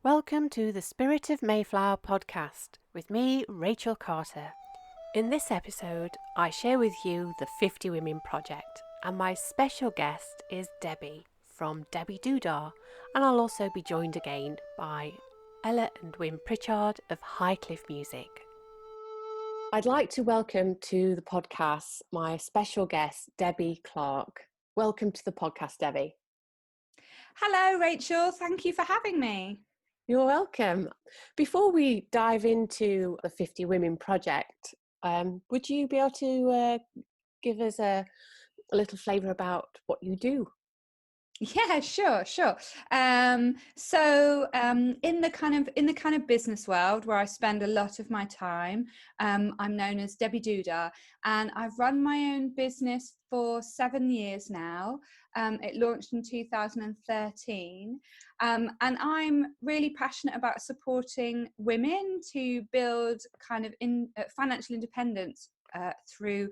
Welcome to the Spirit of Mayflower podcast with me, Rachel Carter. In this episode, I share with you the 50 Women Project, and my special guest is Debbie from Debbie Doodah, and I'll also be joined again by Ella and Wim Pritchard of Highcliffe Music. I'd like to welcome to the podcast my special guest, Debbie Clark. Welcome to the podcast, Debbie. Hello, Rachel. Thank you for having me. You're welcome. Before we dive into the 50 Women Project, would you be able to give us a little flavour about what you do? Yeah, sure. In the kind of business world where I spend a lot of my time, I'm known as Debbie Doodah, and I've run my own business for 7 years now. It launched in 2013, and I'm really passionate about supporting women to build kind of financial independence through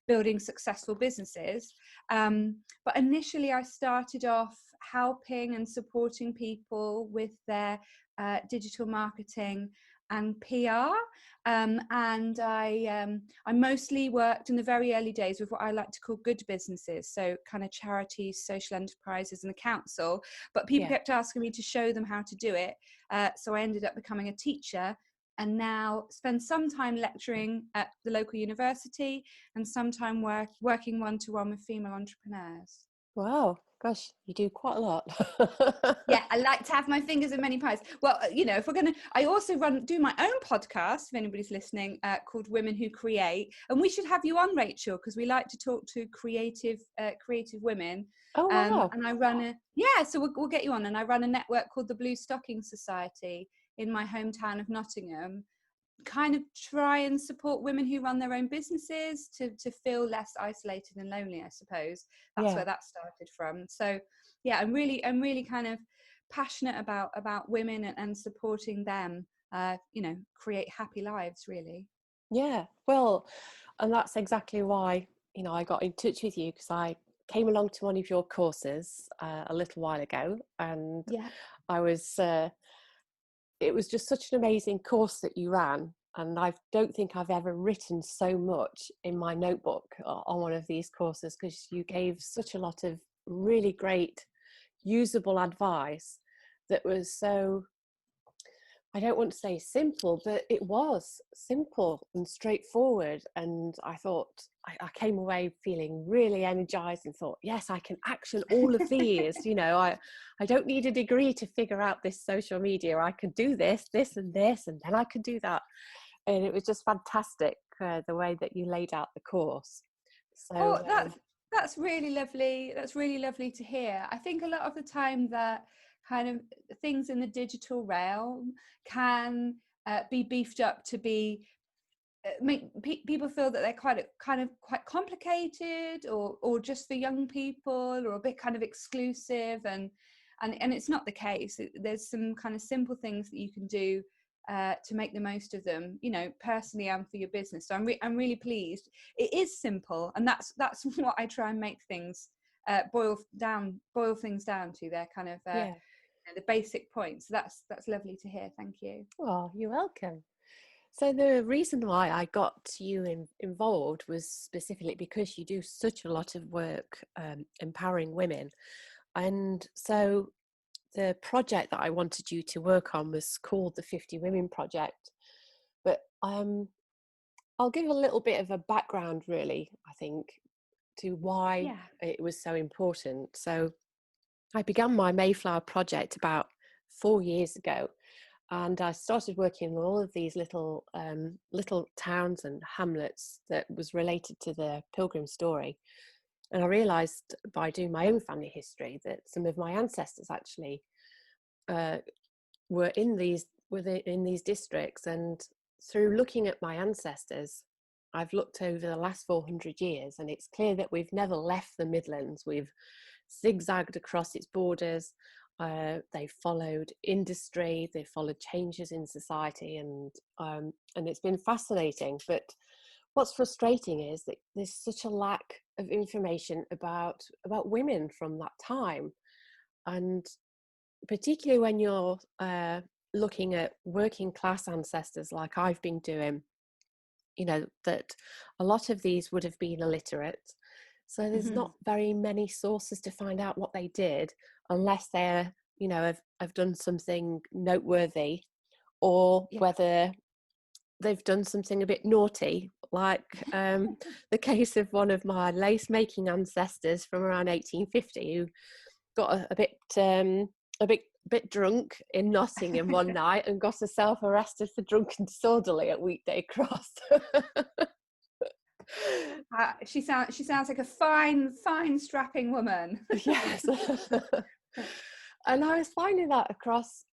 building successful businesses. But initially I started off helping and supporting people with their digital marketing and PR. And I mostly worked in the very early days with what I like to call good businesses. So kind of charities, social enterprises and the council. But people kept asking me to show them how to do it. So I ended up becoming a teacher, and now spend some time lecturing at the local university and some time working one-to-one with female entrepreneurs. Wow, gosh, you do quite a lot. Yeah, I like to have my fingers in many pies. Well, if we're going to, I also do my own podcast, if anybody's listening, called Women Who Create. And we should have you on, Rachel, because we like to talk to creative women. Oh, wow. And I so we'll get you on. And I run a network called the Blue Stocking Society in my hometown of Nottingham, kind of try and support women who run their own businesses to feel less isolated and lonely, I suppose. That's where that started from. So yeah, I'm really kind of passionate about women and supporting them create happy lives, really. Yeah, well, and that's exactly why, I got in touch with you, because I came along to one of your courses a little while ago, and I was it was just such an amazing course that you ran, and I don't think I've ever written so much in my notebook on one of these courses, because you gave such a lot of really great usable advice that was so, I don't want to say simple, but it was simple and straightforward. And I thought, I came away feeling really energized and thought, yes, I can action all of these. I don't need a degree to figure out this social media. I could do this, and this, and then I could do that. And it was just fantastic, the way that you laid out the course. So that's really lovely. That's really lovely to hear. I think a lot of the time that kind of things in the digital realm can be beefed up to be make people feel that they're quite complicated, or just for young people, or a bit kind of exclusive, and it's not the case. There's some kind of simple things that you can do to make the most of them, personally and for your business. So I'm really pleased. It is simple, and that's what I try and make things boil things down to their kind of the basic points. So that's lovely to hear. Thank you. Oh, you're welcome. So the reason why I got you involved was specifically because you do such a lot of work empowering women. And so the project that I wanted you to work on was called the 50 Women Project. But I'll give a little bit of a background, really, I think, to why it was so important. So I began my Mayflower project about 4 years ago. And I started working in all of these little towns and hamlets that was related to the Pilgrim story. And I realised by doing my own family history that some of my ancestors actually were in these districts. And through looking at my ancestors, I've looked over the last 400 years, and it's clear that we've never left the Midlands. We've zigzagged across its borders. They followed industry, they followed changes in society, and it's been fascinating. But what's frustrating is that there's such a lack of information about women from that time. And particularly when you're looking at working class ancestors like I've been doing, that a lot of these would have been illiterate. So there's not very many sources to find out what they did, unless they're, have done something noteworthy, or whether they've done something a bit naughty, like the case of one of my lace making ancestors from around 1850, who got a bit drunk in Nottingham one night and got herself arrested for drunken disorderly at Weekday Cross. She sounds like a fine strapping woman. Yes. And I was finding that across,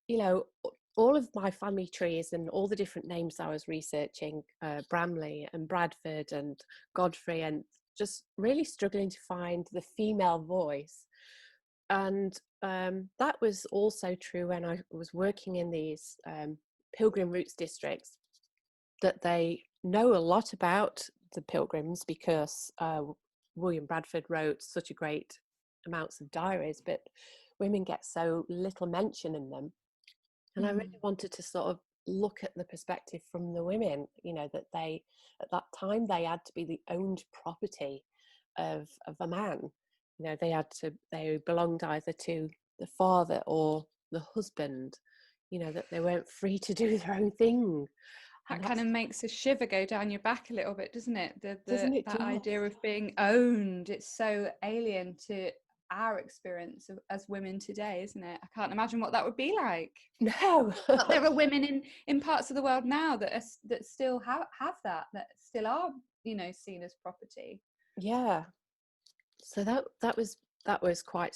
all of my family trees and all the different names I was researching, Bramley and Bradford and Godfrey, and just really struggling to find the female voice. And that was also true when I was working in these Pilgrim Roots districts, that they know a lot about the Pilgrims because William Bradford wrote such a great amounts of diaries, but women get so little mention in them. And I really wanted to sort of look at the perspective from the women, that they, at that time, they had to be the owned property of a man. They belonged either to the father or the husband, that they weren't free to do their own thing. That kind of makes a shiver go down your back a little bit, doesn't it? Doesn't it? That idea of being owned, it's so alien to our experience as women today, isn't it? I can't imagine what that would be like. No. But there are women in parts of the world now that still have that still are, seen as property. Yeah. So that was quite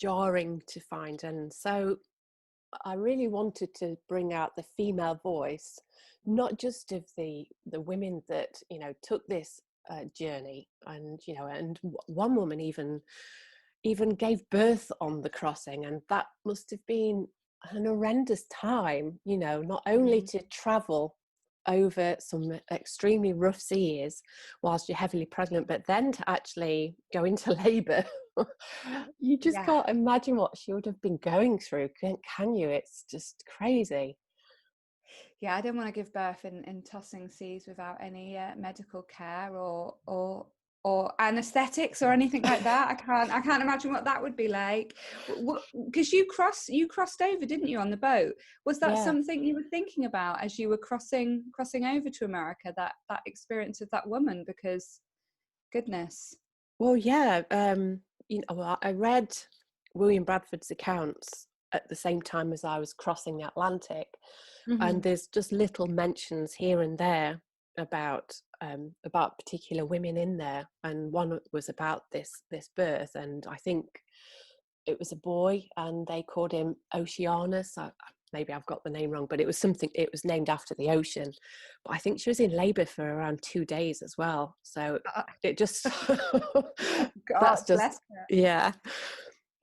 jarring to find, and so I really wanted to bring out the female voice, not just of the women that took this journey, and and one woman even gave birth on the crossing, and that must have been an horrendous time, not only to travel over some extremely rough seas whilst you're heavily pregnant, but then to actually go into labour. You just can't imagine what she would have been going through, can you? It's just crazy. Yeah, I don't want to give birth in tossing seas without any medical care or anesthetics or anything like that. I can't imagine what that would be like. Because you crossed over, didn't you, on the boat? Was that something you were thinking about as you were crossing over to America? That experience of that woman? Because goodness. Well, yeah. I read William Bradford's accounts at the same time as I was crossing the Atlantic, and there's just little mentions here and there about particular women in there, and one was about this birth, and I think it was a boy, and they called him Oceanus. Maybe I've got the name wrong, but it was named after the ocean. But I think she was in labour for around 2 days as well. So it just that's just yeah.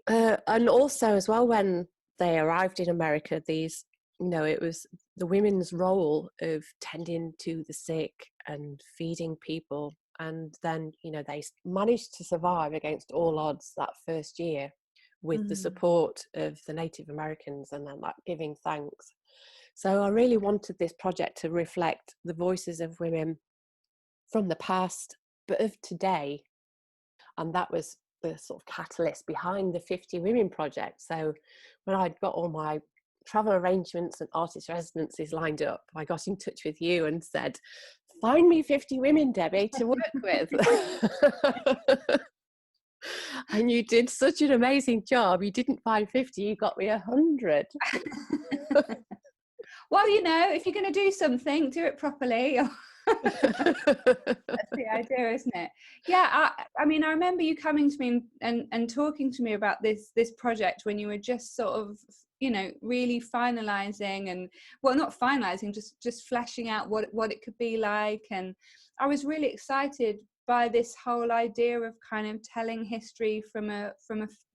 And also as well, when they arrived in America, these, it was the women's role of tending to the sick and feeding people, and then they managed to survive against all odds that first year with the support of the Native Americans, and then giving thanks. So I really wanted this project to reflect the voices of women from the past, but of today. And that was the sort of catalyst behind the 50 Women project. So when I'd got all my travel arrangements and artist residencies lined up, I got in touch with you and said, find me 50 women, Debbie, to work with. And you did such an amazing job. You didn't find 50, you got me 100. Well, if you're going to do something, do it properly. That's the idea, isn't it? Yeah, I mean, I remember you coming to me and talking to me about this project when you were just sort of, really finalizing, and well, not finalizing, just fleshing out what it could be like. And I was really excited by this whole idea of kind of telling history from a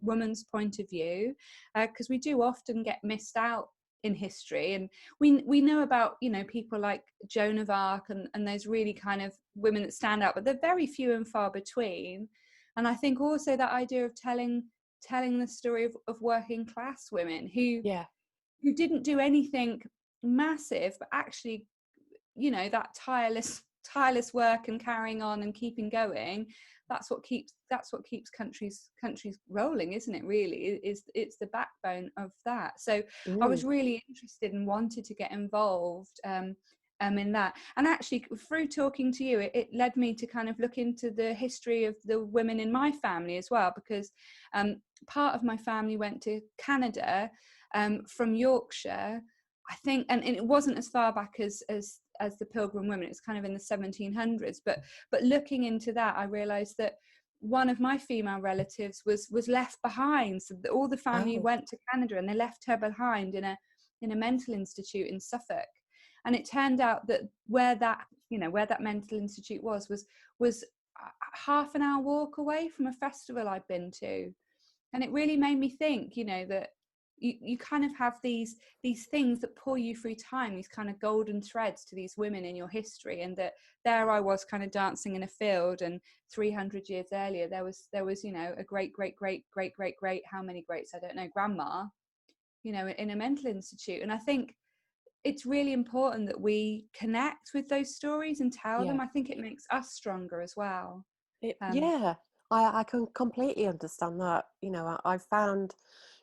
woman's point of view, because we do often get missed out in history, and we know about people like Joan of Arc and those really kind of women that stand out, but they're very few and far between. And I think also that idea of telling telling the story of working class women who Yeah. who didn't do anything massive, but actually, you know, that tireless work and carrying on and keeping going, that's what keeps countries rolling, isn't it? Really, it's the backbone of that. So I was really interested and wanted to get involved in that, and actually through talking to you, it led me to kind of look into the history of the women in my family as well, because part of my family went to Canada from Yorkshire, I think, and it wasn't as far back as the Pilgrim women. It's kind of in the 1700s. But looking into that, I realised that one of my female relatives was left behind. So all the family went to Canada, and they left her behind in a mental institute in Suffolk. And it turned out that where that mental institute was half an hour walk away from a festival I'd been to. And it really made me think, you know, that you kind of have these things that pull you through time, these kind of golden threads to these women in your history, and that there I was kind of dancing in a field, and 300 years earlier there was you know, a great how many greats I don't know, grandma, you know, in a mental institute. And I think it's really important that we connect with those stories and tell them. I think it makes us stronger as well. I can completely understand that. You know, I've found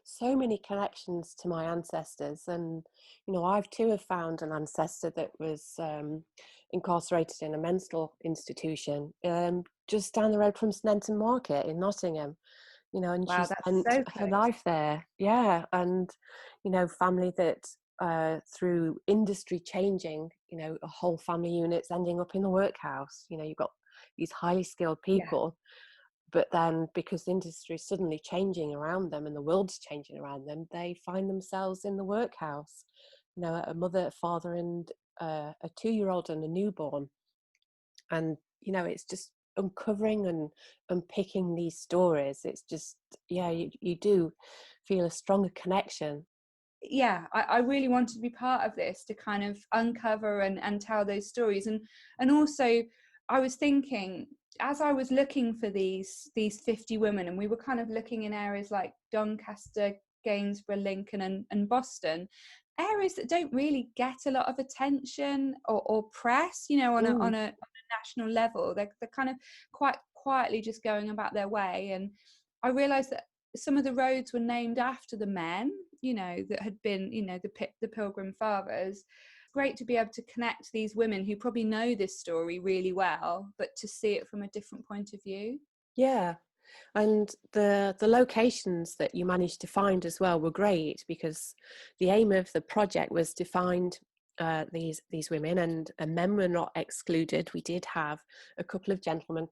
so many connections to my ancestors, and you know, I've too have found an ancestor that was incarcerated in a mental institution just down the road from Sneinton Market in Nottingham. You know, and she spent so her life there. Yeah, and you know, family that through industry changing, you know, a whole family unit's ending up in the workhouse. You know, you've got these highly skilled people, but then because the industry is suddenly changing around them and the world's changing around them, they find themselves in the workhouse. You know, a mother, a father, and a 2-year-old and a newborn. And you know, it's just uncovering and unpicking these stories. It's just, you do feel a stronger connection. I really wanted to be part of this, to kind of uncover and tell those stories. And also I was thinking, as I was looking for these 50 women, and we were kind of looking in areas like Doncaster, Gainsborough, Lincoln and Boston, areas that don't really get a lot of attention or press, you know, on a national level. They're kind of quite quietly just going about their way. And I realized that some of the roads were named after the men, you know, that had been, you know, the Pilgrim Fathers. Great to be able to connect these women who probably know this story really well, but to see it from a different point of view. Yeah, and the locations that you managed to find as well were great, because the aim of the project was to find these women, and men were not excluded. We did have a couple of gentlemen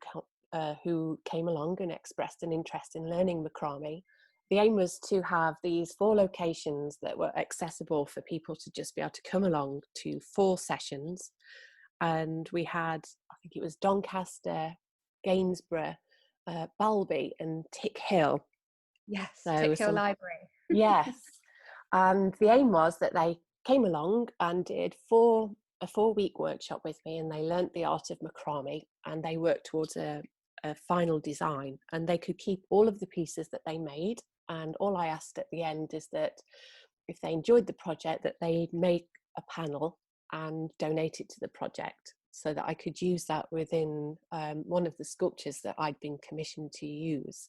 who came along and expressed an interest in learning macrame. The aim was to have these 4 locations that were accessible for people to just be able to come along to 4 sessions. And we had, I think it was Doncaster, Gainsborough, Balby and Tick Hill. Yes, so Tick Hill Library. Yes. And the aim was that they came along and did a 4-week workshop with me, and they learnt the art of macrame, and they worked towards a final design, and they could keep all of the pieces that they made. And all I asked at the end is that if they enjoyed the project, that they make a panel and donate it to the project, so that I could use that within one of the sculptures that I'd been commissioned to use.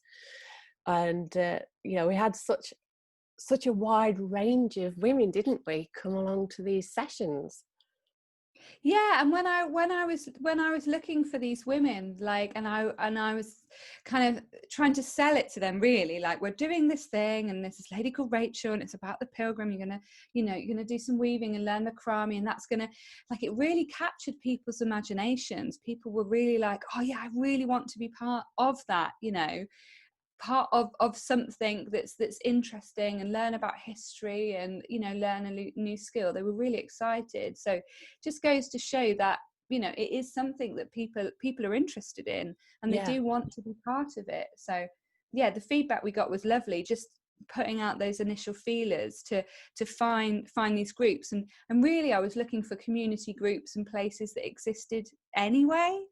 And you know, we had such a wide range of women, didn't we, come along to these sessions. Yeah, and when I was looking for these women, like, and I was kind of trying to sell it to them, really, like, we're doing this thing, and there's this lady called Rachel, and it's about the Pilgrim. You're gonna do some weaving and learn macrame, and that's gonna, like, it really captured people's imaginations. People were really like, oh yeah, I really want to be part of that, you know, part of something that's interesting, and learn about history, and, you know, learn a new skill. They were really excited. So just goes to show that, you know, it is something that people are interested in, and they do want to be part of it. So yeah, the feedback we got was lovely, just putting out those initial feelers to find these groups, and really I was looking for community groups and places that existed anyway.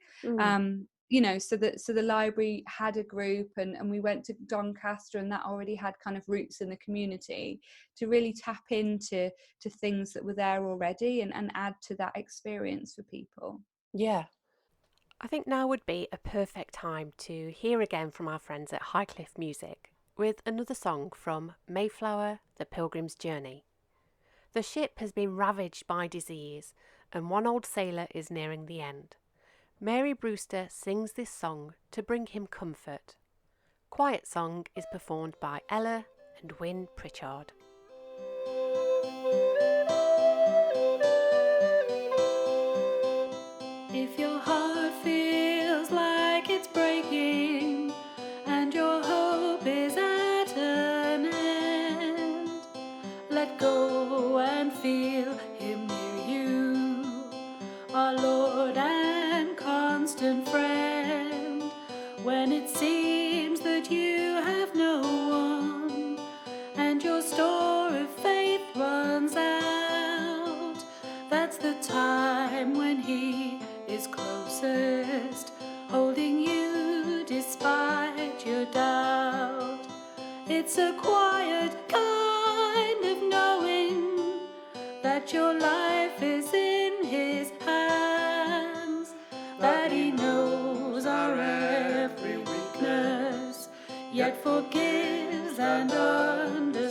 you know, so the library had a group, and we went to Doncaster, and that already had kind of roots in the community, to really tap into things that were there already, and add to that experience for people. Yeah. I think now would be a perfect time to hear again from our friends at Highcliffe Music with another song from Mayflower, the Pilgrim's Journey. The ship has been ravaged by disease, and one old sailor is nearing the end. Mary Brewster sings this song to bring him comfort. Quiet Song is performed by Ella and Wynne Pritchard. If your heart feels like it's breaking and your hope is at an end, let go and feel him near you, our Lord and constant friend. When it seems that you have no one and your store of faith runs out, that's the time when he is closest, holding you despite your doubt. It's a quiet kind of knowing that your life is in his hands, that he knows our every weakness, yet forgives and understands.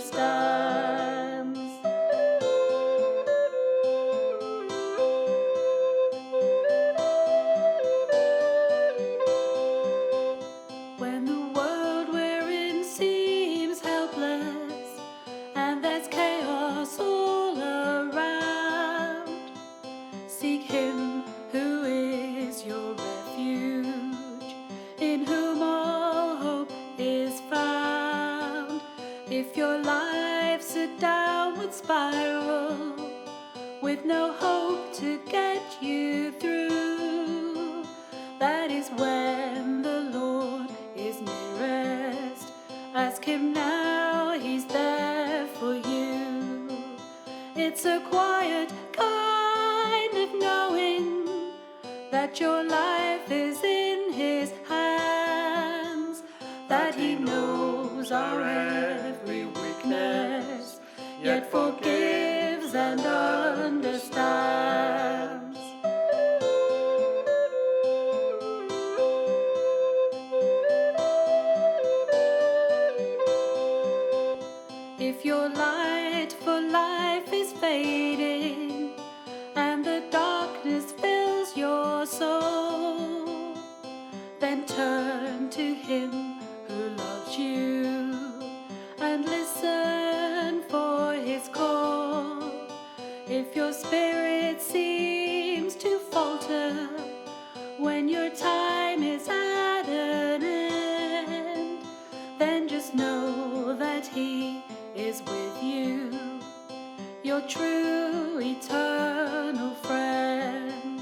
When the world we're in seems helpless and there's chaos all around, seek him who is your refuge, in whom all hope is found. If your life's a downward spiral with no hope to get you through, that is when the Lord is nearest. Ask him now, he's there for you. It's a quiet kind of knowing that your life is in his hands, that he knows our every weakness, yet forgives and understands. If your light for life is fading and the darkness fills your soul, then turn to him who loves you and listen for his call. If your spirit seems to falter when your time is at an end, then just know that he is with you, your true eternal friend.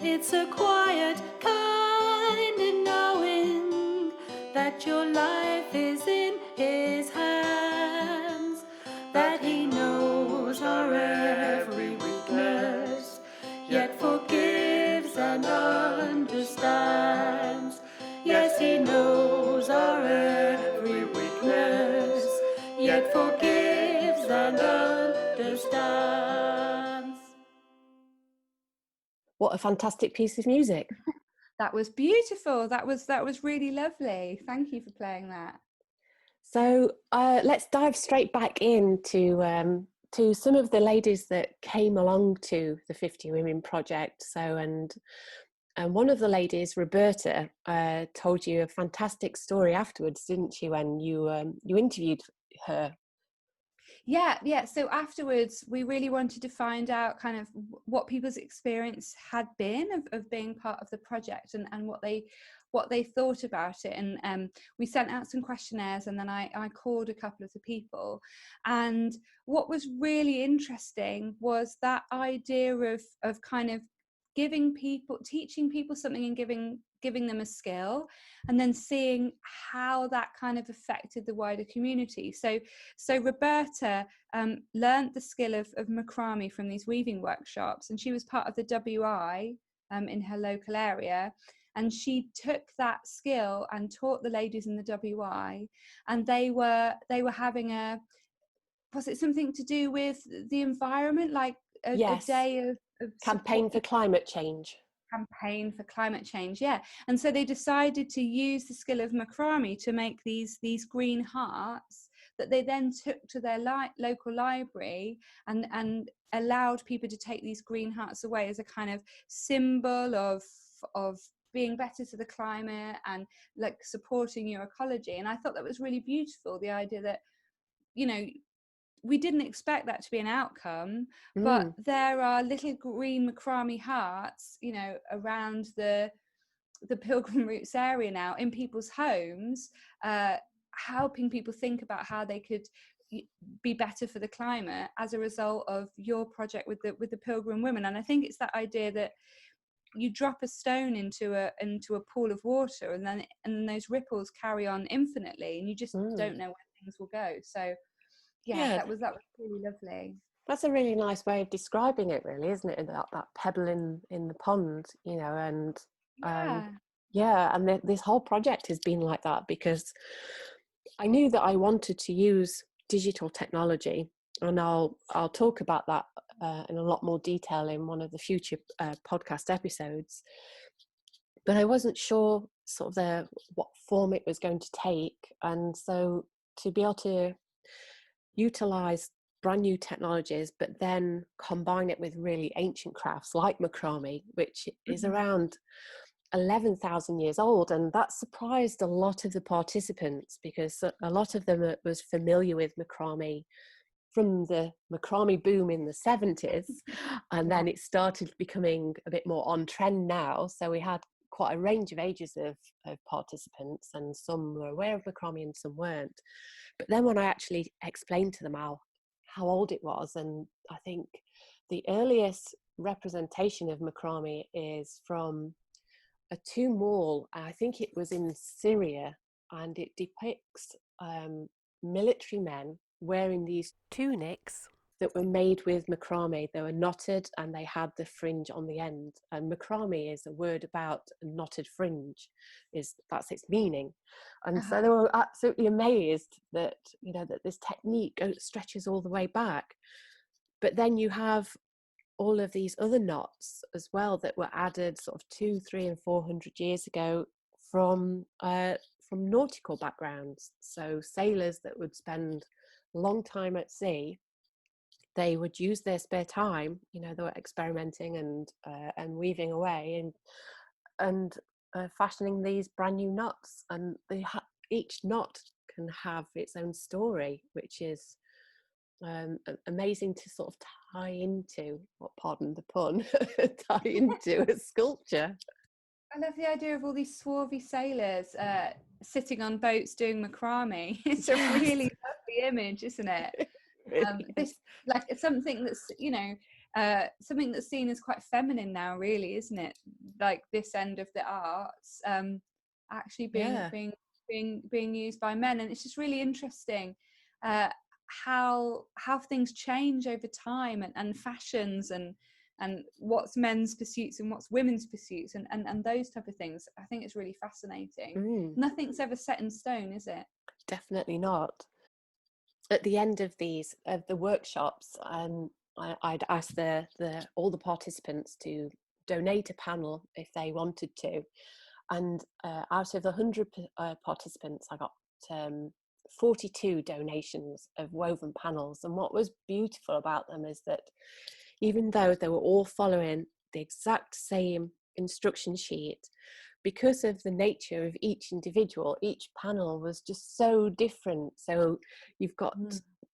It's a quiet kind of knowing that your life is in his hands, that he knows our every weakness, yet forgives and understands. Yes, he knows our every weakness, yet forgives and understands. What a fantastic piece of music. That was beautiful. That was really lovely. Thank you for playing that. So let's dive straight back into to some of the ladies that came along to the 50 Women Project. So, and one of the ladies, Roberta, told you a fantastic story afterwards, didn't she, when you interviewed her? Yeah. So afterwards, we really wanted to find out kind of what people's experience had been of being part of the project, and what they thought about it. And we sent out some questionnaires, and then I called a couple of the people. And what was really interesting was that idea of kind of teaching people something and giving them a skill, and then seeing how that kind of affected the wider community. So Roberta learned the skill of macrame from these weaving workshops, and she was part of the WI in her local area. and she took that skill and taught the ladies in the WI, and they were having was it something to do with the environment, like a day of campaign for climate change. Campaign for climate change, yeah. And so they decided to use the skill of macrame to make these green hearts that they then took to their local library and allowed people to take these green hearts away as a kind of symbol of being better to the climate and like supporting your ecology. And I thought that was really beautiful, the idea that, you know, we didn't expect that to be an outcome, but there are little green macrame hearts, you know, around the Pilgrim Roots area now in people's homes, helping people think about how they could be better for the climate as a result of your project with the Pilgrim women. And I think it's that idea that you drop a stone into a pool of water, and then those ripples carry on infinitely, and you just don't know where things will go. So yeah, that was really lovely. That's a really nice way of describing it, really, isn't it? That pebble in the pond, you know, and and this whole project has been like that because I knew that I wanted to use digital technology, and I'll talk about that in a lot more detail in one of the future podcast episodes. But I wasn't sure sort of what form it was going to take, and so to be able to utilize brand new technologies but then combine it with really ancient crafts like macrame, which is around 11,000 years old, and that surprised a lot of the participants because a lot of them was familiar with macrame from the macrame boom in the 70s, and then it started becoming a bit more on trend now. So we had quite a range of ages of participants, and some were aware of macrame and some weren't. But then when I actually explained to them how old it was, and I think the earliest representation of macrame is from a tomb wall, I think it was in Syria, and it depicts military men wearing these tunics that were made with macrame. They were knotted and they had the fringe on the end, and macrame is a word about a knotted fringe, that's its meaning. And so they were absolutely amazed that, you know, that this technique stretches all the way back. But then you have all of these other knots as well that were added sort of 200, 300 and 400 years ago from nautical backgrounds. So sailors that would spend a long time at sea, they would use their spare time, you know, they were experimenting and weaving away and fashioning these brand new knots, and each knot can have its own story, which is amazing to sort of tie into, pardon the pun, tie into a sculpture. I love the idea of all these swarthy sailors sitting on boats doing macrame. It's a really lovely image, isn't it? This, like, it's something that's, you know, something that's seen as quite feminine now, really, isn't it? Like this end of the arts, actually being used by men, and it's just really interesting how things change over time, and fashions and what's men's pursuits and what's women's pursuits and those type of things. I think it's really fascinating. Nothing's ever set in stone, is it? Definitely not. At the end of the workshops, I'd ask all the participants to donate a panel if they wanted to, and out of the 100 participants, I got 42 donations of woven panels. And what was beautiful about them is that even though they were all following the exact same instruction sheet, because of the nature of each individual, each panel was just so different. So you've got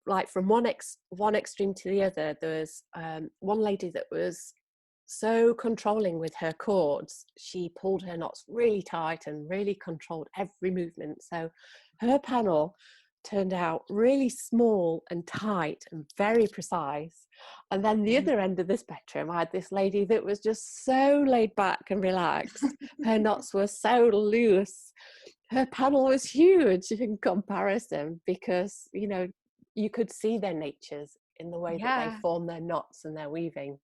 like from one extreme to the other. There was one lady that was so controlling with her cords. She pulled her knots really tight and really controlled every movement. So her panel turned out really small and tight and very precise. And then the other end of the spectrum, I had this lady that was just so laid back and relaxed. Her knots were so loose. Her panel was huge in comparison, because, you know, you could see their natures in the way that they form their knots and their weaving.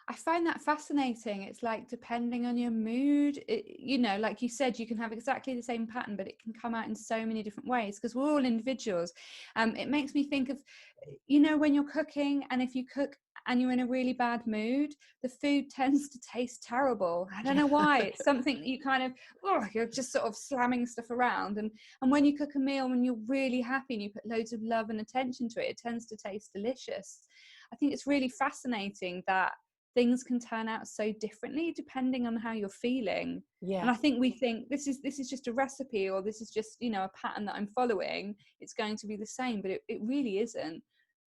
I find that fascinating. It's like, depending on your mood, you know, like you said, you can have exactly the same pattern, but it can come out in so many different ways because we're all individuals. It makes me think of, you know, when you're cooking, and if you cook and you're in a really bad mood, the food tends to taste terrible. I don't know why. It's something that you kind of, oh, you're just sort of slamming stuff around. And when you cook a meal, when you're really happy and you put loads of love and attention to it, it tends to taste delicious. I think it's really fascinating that things can turn out so differently depending on how you're feeling. And I think we think this is just a recipe, or this is just, you know, a pattern that I'm following, it's going to be the same, but it really isn't.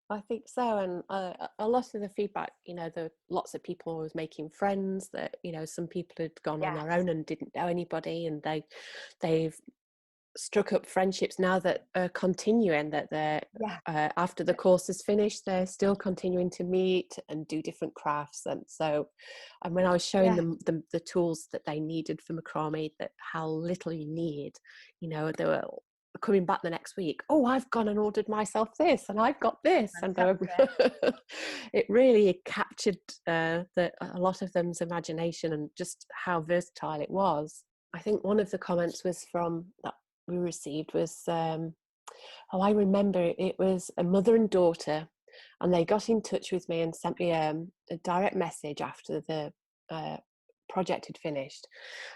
I think so. And a lot of the feedback, you know, lots of people was making friends, that, you know, some people had gone on their own and didn't know anybody, and they've struck up friendships now that are continuing, that they're after the course is finished, they're still continuing to meet and do different crafts. And so, and when I was showing them the tools that they needed for macrame, that how little you need, you know, they were coming back the next week, oh, I've gone and ordered myself this, and I've got this. And it really captured a lot of them's imagination and just how versatile it was. I think one of the comments was from that we received was, I remember it was a mother and daughter, and they got in touch with me and sent me a direct message after the project had finished.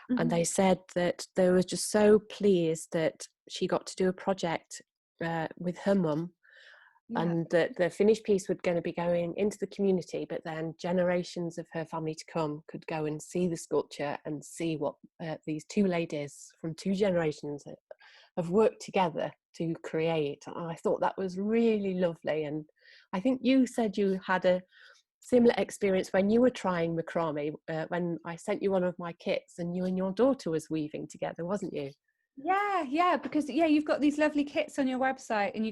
And they said that they were just so pleased that she got to do a project with her mum, and that the finished piece was going to be going into the community, but then generations of her family to come could go and see the sculpture and see what these two ladies from two generations have worked together to create. And I thought that was really lovely. And I think you said you had a similar experience when you were trying macrame, when I sent you one of my kits and you and your daughter was weaving together, wasn't you? Yeah, because you've got these lovely kits on your website, and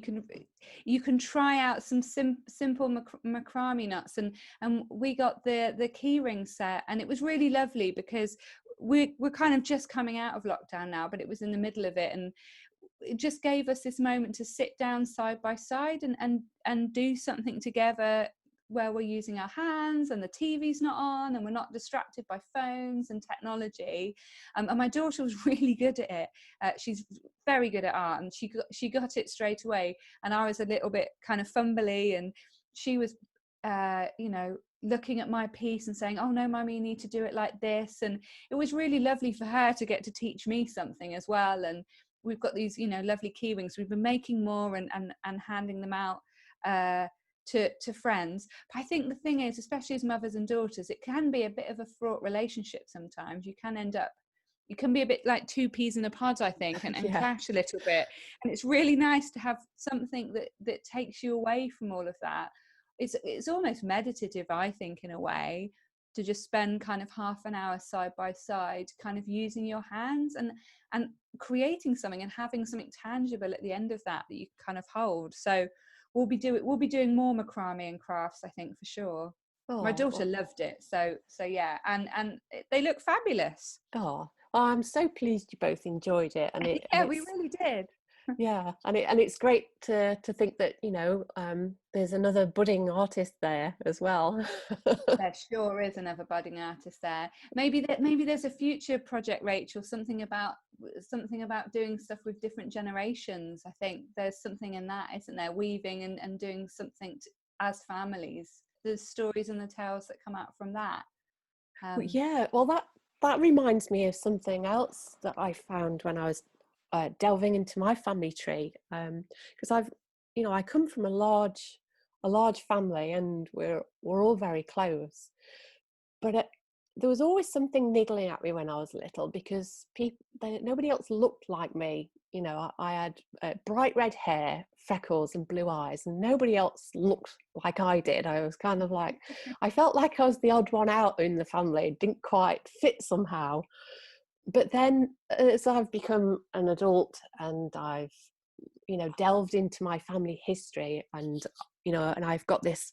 you can try out some simple macrame knots, and we got the keyring set, and it was really lovely because we're kind of just coming out of lockdown now, but it was in the middle of it, and it just gave us this moment to sit down side by side and do something together, where we're using our hands and the TV's not on and we're not distracted by phones and technology. And my daughter was really good at it. She's very good at art, and she got it straight away. And I was a little bit kind of fumbly, and she was, you know, looking at my piece and saying, oh no, Mummy, you need to do it like this. And it was really lovely for her to get to teach me something as well. And we've got these, you know, lovely key rings. We've been making more and handing them out to friends. But I think the thing is, especially as mothers and daughters, it can be a bit of a fraught relationship sometimes. You can be a bit like two peas in a pod, I think, and clash a little bit. And it's really nice to have something that takes you away from all of that. It's almost meditative, I think, in a way, to just spend kind of half an hour side by side, kind of using your hands and creating something and having something tangible at the end of that you kind of hold. So we'll be doing more macrame and crafts, I think, for sure. My daughter loved it, so yeah, and they look fabulous. Well, I'm so pleased you both enjoyed it, and we really did. Yeah, and it's great to think that, you know, there's another budding artist there as well. There sure is another budding artist there. Maybe there's a future project, Rachel, something about doing stuff with different generations. I think there's something in that, isn't there? Weaving and doing something as families. There's stories and the tales that come out from that. Well, that reminds me of something else that I found when I was delving into my family tree, because I come from a large family, and we're all very close, but there was always something niggling at me when I was little, because nobody else looked like me. You know, I had bright red hair, freckles and blue eyes, and nobody else looked like I did. I was kind of like, I felt like I was the odd one out in the family, didn't quite fit somehow. But then as I've become an adult and I've, you know, delved into my family history, and, you know, and I've got this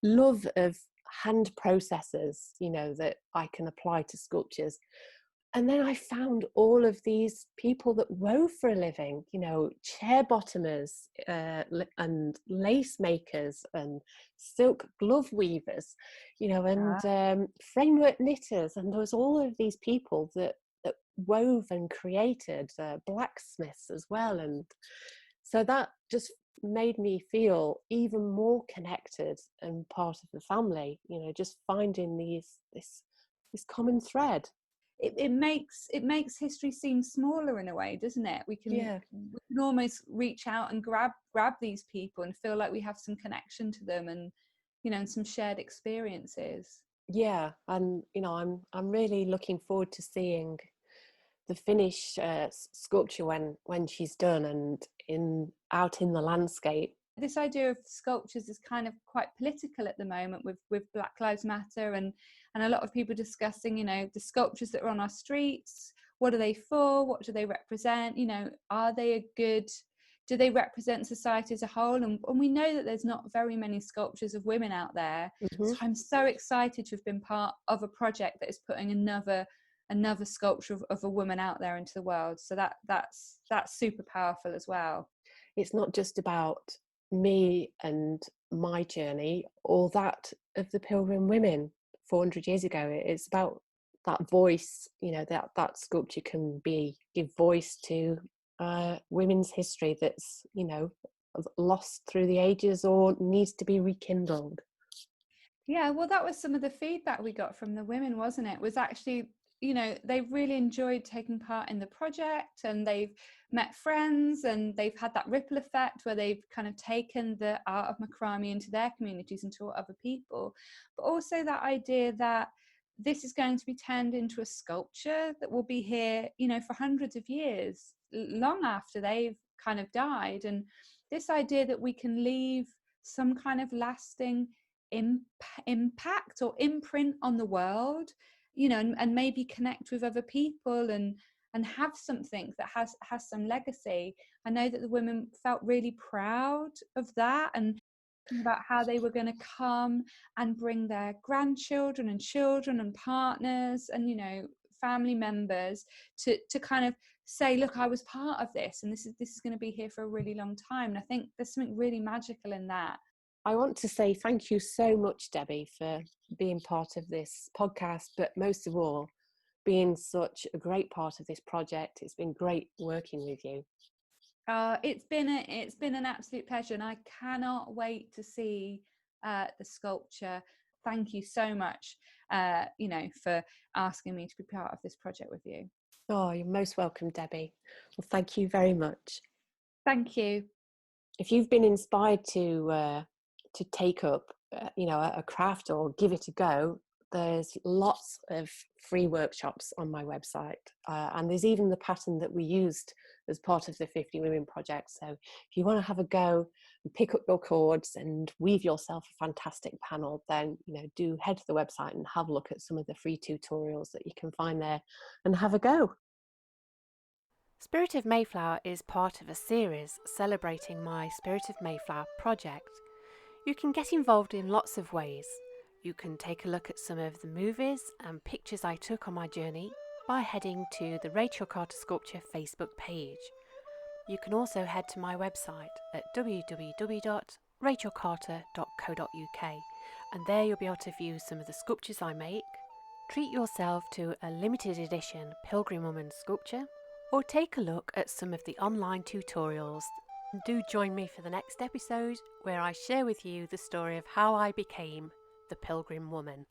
love of hand processes, you know, that I can apply to sculptures, And then I found all of these people that wove for a living, you know, chair bottomers and lace makers and silk glove weavers, you know, and framework knitters. And there was all of these people that wove and created, blacksmiths as well. And so that just made me feel even more connected and part of the family, you know, just finding this common thread. It makes history seem smaller in a way, doesn't it? We can almost reach out and grab these people and feel like we have some connection to them, and you know, and some shared experiences. Yeah, and you know, I'm really looking forward to seeing the finished sculpture when she's done and out in the landscape. This idea of sculptures is kind of quite political at the moment with Black Lives Matter and a lot of people discussing, you know, the sculptures that are on our streets. What are they for? What do they represent? You know, are they do they represent society as a whole? And we know that there's not very many sculptures of women out there. Mm-hmm. So I'm so excited to have been part of a project that is putting another sculpture of a woman out there into the world. So that's super powerful as well. It's not just about me and my journey or that of the Pilgrim women 400 years ago. It's about that voice, you know, that sculpture can give voice to women's history that's, you know, lost through the ages or needs to be rekindled. Yeah, well, that was some of the feedback we got from the women, wasn't it? Was actually, you know, they really enjoyed taking part in the project, and they've met friends, and they've had that ripple effect where they've kind of taken the art of macrame into their communities and taught other people. But also that idea that this is going to be turned into a sculpture that will be here, you know, for hundreds of years, long after they've kind of died. And this idea that we can leave some kind of lasting impact or imprint on the world, you know, and maybe connect with other people and have something that has some legacy. I know that the women felt really proud of that, and about how they were going to come and bring their grandchildren and children and partners and, you know, family members to kind of say, look, I was part of this, and this is going to be here for a really long time. And I think there's something really magical in that. I want to say thank you so much, Debbie, for being part of this podcast, but most of all, being such a great part of this project. It's been great working with you. It's been an absolute pleasure, and I cannot wait to see the sculpture. Thank you so much, you know, for asking me to be part of this project with you. Oh, you're most welcome, Debbie. Well, thank you very much. Thank you. If you've been inspired to take up, you know, a craft or give it a go, there's lots of free workshops on my website, and there's even the pattern that we used as part of the 50 Women project. So if you want to have a go and pick up your cords and weave yourself a fantastic panel, then, you know, do head to the website and have a look at some of the free tutorials that you can find there and have a go. Spirit of Mayflower is part of a series celebrating my Spirit of Mayflower project. You can get involved in lots of ways. You can take a look at some of the movies and pictures I took on my journey by heading to the Rachel Carter Sculpture Facebook page. You can also head to my website at www.rachelcarter.co.uk, and there you'll be able to view some of the sculptures I make, treat yourself to a limited edition Pilgrim Woman sculpture, or take a look at some of the online tutorials. Do join me for the next episode, where I share with you the story of how I became the Pilgrim Woman.